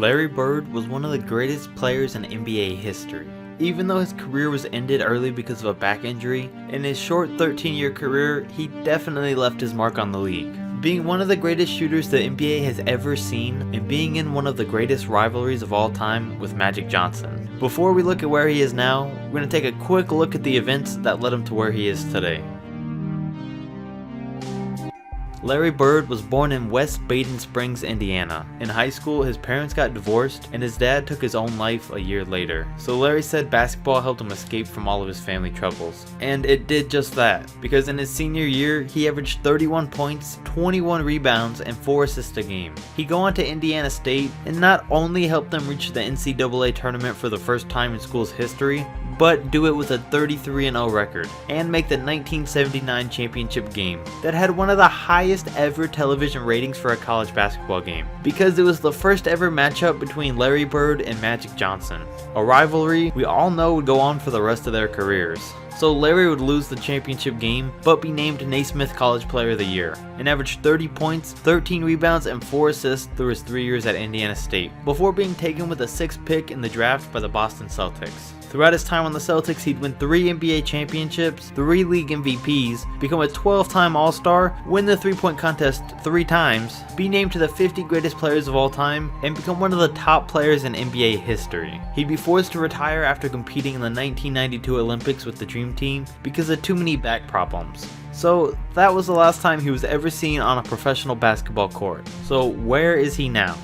Larry Bird was one of the greatest players in NBA history. Even though his career was ended early because of a back injury, in his short 13-year career, he definitely left his mark on the league. Being one of the greatest shooters the NBA has ever seen, and being in one of the greatest rivalries of all time with Magic Johnson. Before we look at where he is now, we're going to take a quick look at the events that led him to where he is today. Larry Bird was born in West Baden Springs, Indiana. In high school, his parents got divorced and his dad took his own life a year later. So Larry said basketball helped him escape from all of his family troubles. And it did just that, because in his senior year, he averaged 31 points, 21 rebounds, and 4 assists a game. He'd go on to Indiana State and not only help them reach the NCAA tournament for the first time in school's history, but do it with a 33-0 record, and make the 1979 championship game that had one of the highest ever television ratings for a college basketball game, because it was the first ever matchup between Larry Bird and Magic Johnson, a rivalry we all know would go on for the rest of their careers. So Larry would lose the championship game, but be named Naismith College Player of the Year, and averaged 30 points, 13 rebounds, and 4 assists through his 3 years at Indiana State, before being taken with a 6th pick in the draft by the Boston Celtics. Throughout his time on the Celtics, he'd win 3 NBA championships, 3 league MVPs, become a 12-time All-Star, win the 3-point contest 3 times, be named to the 50 greatest players of all time, and become one of the top players in NBA history. He'd be forced to retire after competing in the 1992 Olympics with the Dream Team because of too many back problems. So that was the last time he was ever seen on a professional basketball court. So where is he now?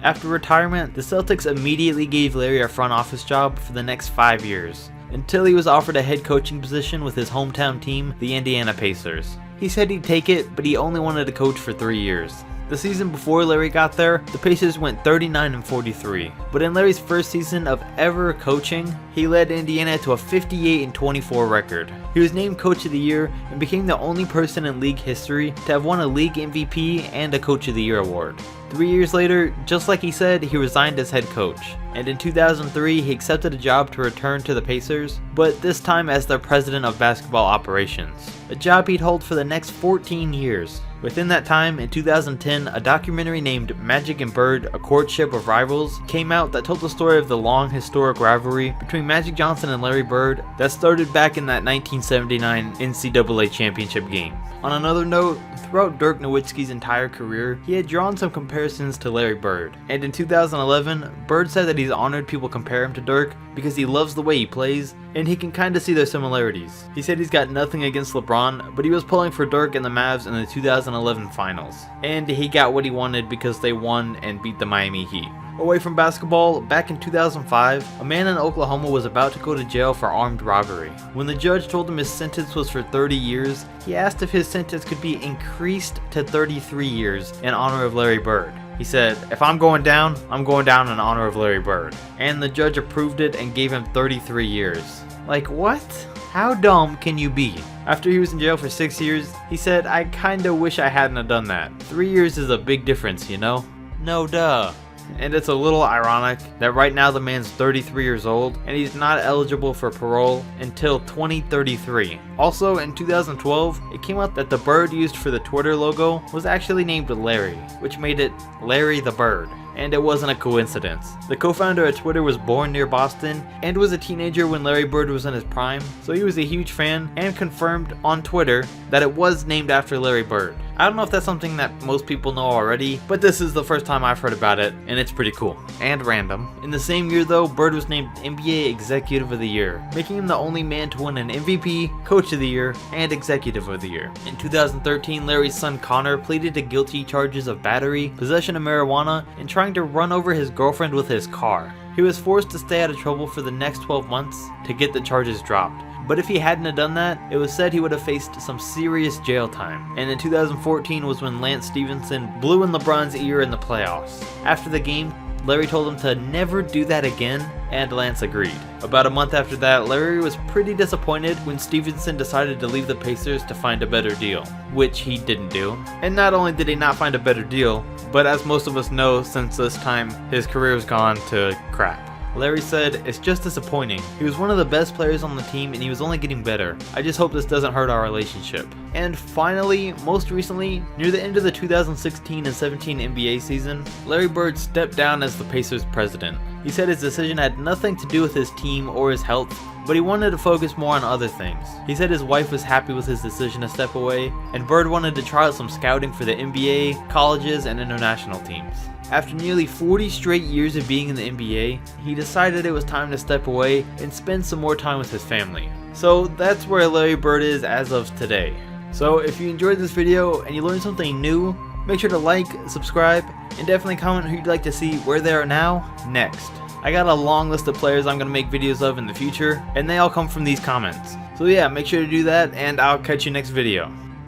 After retirement, the Celtics immediately gave Larry a front office job for the next 5 years, until he was offered a head coaching position with his hometown team, the Indiana Pacers. He said he'd take it, but he only wanted to coach for 3 years. The season before Larry got there, the Pacers went 39-43, but in Larry's first season of ever coaching, he led Indiana to a 58-24 record. He was named Coach of the Year and became the only person in league history to have won a league MVP and a Coach of the Year award. 3 years later, just like he said, he resigned as head coach, and in 2003 he accepted a job to return to the Pacers, but this time as their president of basketball operations, a job he'd hold for the next 14 years. Within that time, in 2010, a documentary named Magic and Bird, A Courtship of Rivals came out that told the story of the long historic rivalry between Magic Johnson and Larry Bird that started back in that 1979 NCAA championship game. On another note, throughout Dirk Nowitzki's entire career, he had drawn some comparisons to Larry Bird, and in 2011, Bird said that he's honored people compare him to Dirk because he loves the way he plays, and he can kinda see their similarities. He said he's got nothing against LeBron, but he was pulling for Dirk and the Mavs in the 2011 finals, and he got what he wanted because they won and beat the Miami Heat. Away from basketball, back in 2005, a man in Oklahoma was about to go to jail for armed robbery. When the judge told him his sentence was for 30 years, he asked if his sentence could be increased to 33 years in honor of Larry Bird. He said, "If I'm going down in honor of Larry Bird." And the judge approved it and gave him 33 years. Like, what? How dumb can you be? After he was in jail for 6 years, he said, "I kinda wish I hadn't have done that. 3 years is a big difference, you know?" No duh. And it's a little ironic that right now the man's 33 years old and he's not eligible for parole until 2033. Also in 2012, it came out that the bird used for the Twitter logo was actually named Larry, which made it Larry the Bird. And it wasn't a coincidence. The co-founder of Twitter was born near Boston and was a teenager when Larry Bird was in his prime, so he was a huge fan and confirmed on Twitter that it was named after Larry Bird. I don't know if that's something that most people know already, but this is the first time I've heard about it, and it's pretty cool. And random. In the same year though, Bird was named NBA Executive of the Year, making him the only man to win an MVP, Coach of the Year, and Executive of the Year. In 2013, Larry's son Connor pleaded to guilty charges of battery, possession of marijuana, and trying to run over his girlfriend with his car. He was forced to stay out of trouble for the next 12 months to get the charges dropped. But if he hadn't have done that, it was said he would have faced some serious jail time. And in 2014 was when Lance Stevenson blew in LeBron's ear in the playoffs. After the game, Larry told him to never do that again, and Lance agreed. About a month after that, Larry was pretty disappointed when Stevenson decided to leave the Pacers to find a better deal, which he didn't do. And not only did he not find a better deal, but as most of us know, since this time, his career's gone to crap. Larry said, "It's just disappointing. He was one of the best players on the team and he was only getting better. I just hope this doesn't hurt our relationship." And finally, most recently, near the end of the 2016 and 17 NBA season, Larry Bird stepped down as the Pacers president. He said his decision had nothing to do with his team or his health, but he wanted to focus more on other things. He said his wife was happy with his decision to step away, and Bird wanted to try out some scouting for the NBA, colleges, and international teams. After nearly 40 straight years of being in the NBA, he decided it was time to step away and spend some more time with his family. So that's where Larry Bird is as of today. So if you enjoyed this video and you learned something new, make sure to like, subscribe, and definitely comment who you'd like to see where they are now next. I got a long list of players I'm going to make videos of in the future, and they all come from these comments. So yeah, make sure to do that, and I'll catch you next video.